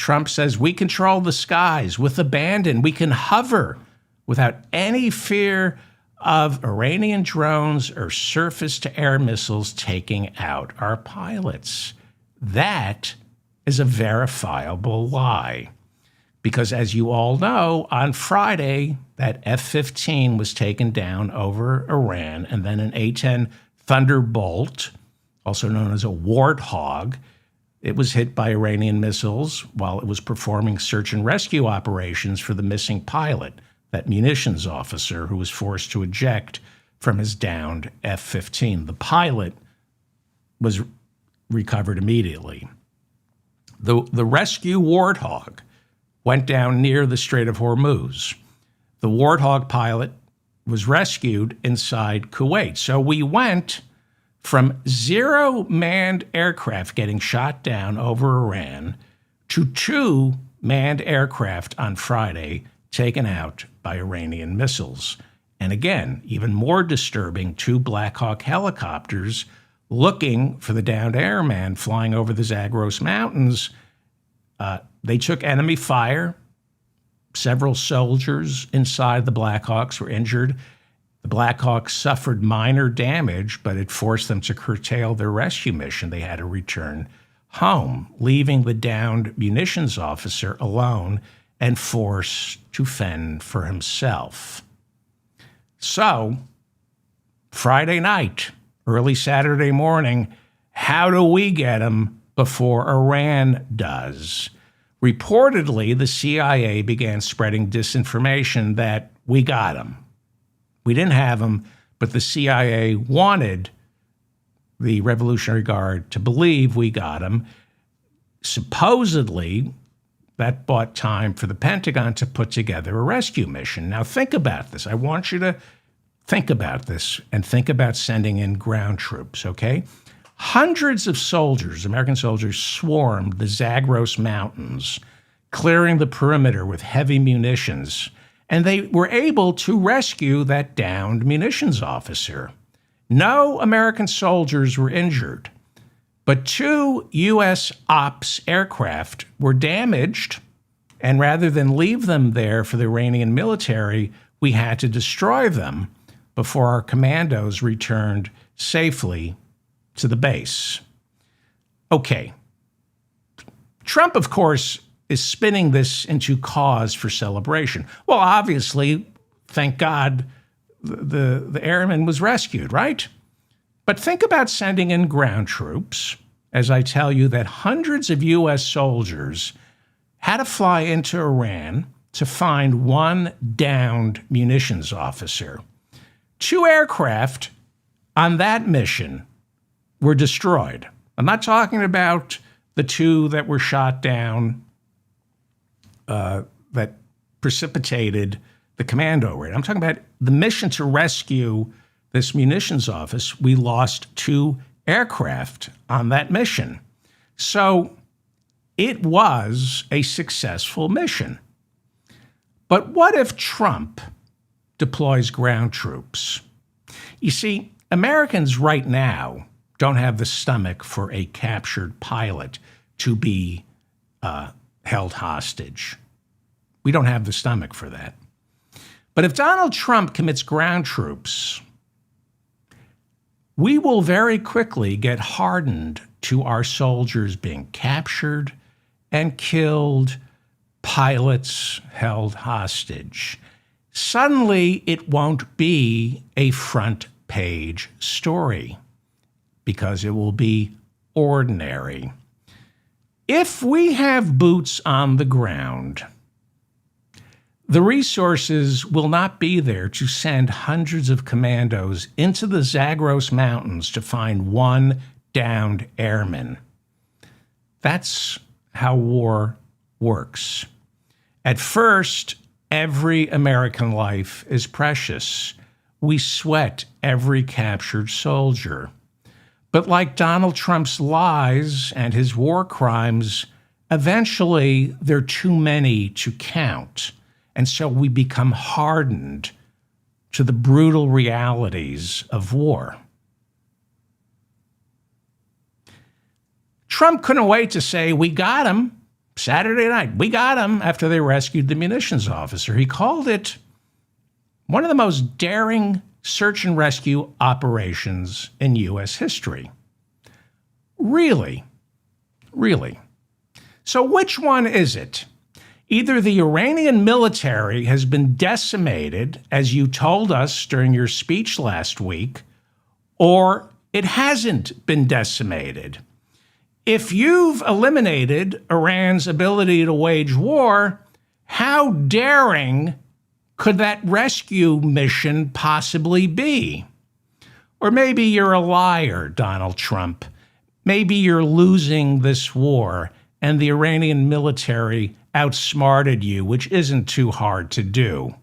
Trump says we control the skies with abandon. We can hover without any fear of Iranian drones or surface-to-air missiles taking out our pilots. That is a verifiable lie. Because as you all know, on Friday, that F-15 was taken down over Iran, and then an A-10 Thunderbolt, also known as a Warthog, it was hit by Iranian missiles while it was performing search and rescue operations for the missing pilot, that munitions officer who was forced to eject from his downed F-15. The pilot was recovered immediately. The rescue Warthog went down near the Strait of Hormuz. The Warthog pilot was rescued inside Kuwait. So we went from 0 manned aircraft getting shot down over Iran to 2 manned aircraft on Friday taken out by Iranian missiles. And again, even more disturbing, 2 Blackhawk helicopters looking for the downed airman flying over the Zagros Mountains. They took enemy fire. Several soldiers inside the Blackhawks were injured. The Blackhawks suffered minor damage, but it forced them to curtail their rescue mission. They had to return home, leaving the downed munitions officer alone and forced to fend for himself. So, Friday night, early Saturday morning, how do we get him before Iran does? Reportedly, the CIA began spreading disinformation that we got him. We didn't have him, but the CIA wanted the Revolutionary Guard to believe we got him. Supposedly, that bought time for the Pentagon to put together a rescue mission. Now, think about this. I want you to think about this and think about sending in ground troops, okay? Hundreds of soldiers, American soldiers, swarmed the Zagros Mountains, clearing the perimeter with heavy munitions, and they were able to rescue that downed munitions officer. No American soldiers were injured, but 2 U.S. ops aircraft were damaged, and rather than leave them there for the Iranian military, we had to destroy them before our commandos returned safely to the base. Okay. Trump, of course, is spinning this into cause for celebration. Well, obviously, thank God the Airman was rescued, right? But think about sending in ground troops, as I tell you that hundreds of U.S. soldiers had to fly into Iran to find 1 downed munitions officer. 2 aircraft on that mission were destroyed. I'm not talking about the 2 that were shot down that precipitated the commando raid. I'm talking about the mission to rescue this munitions office. We lost 2 aircraft on that mission. So it was a successful mission. But what if Trump deploys ground troops? You see, Americans right now don't have the stomach for a captured pilot to be held hostage. We don't have the stomach for that. But if Donald Trump commits ground troops, we will very quickly get hardened to our soldiers being captured and killed, pilots held hostage. Suddenly, it won't be a front page story because it will be ordinary. If we have boots on the ground, the resources will not be there to send hundreds of commandos into the Zagros Mountains to find 1 downed airman. That's how war works. At first, every American life is precious. We sweat every captured soldier. But like Donald Trump's lies and his war crimes, eventually they're too many to count. And so we become hardened to the brutal realities of war. Trump couldn't wait to say, we got him, Saturday night, we got him after they rescued the munitions officer. He called it one of the most daring search and rescue operations in U.S. history. Really? Really? So which one is it? Either the Iranian military has been decimated, as you told us during your speech last week, or it hasn't been decimated. If you've eliminated Iran's ability to wage war, how daring could that rescue mission possibly be? Or maybe you're a liar, Donald Trump. Maybe you're losing this war and the Iranian military outsmarted you, which isn't too hard to do.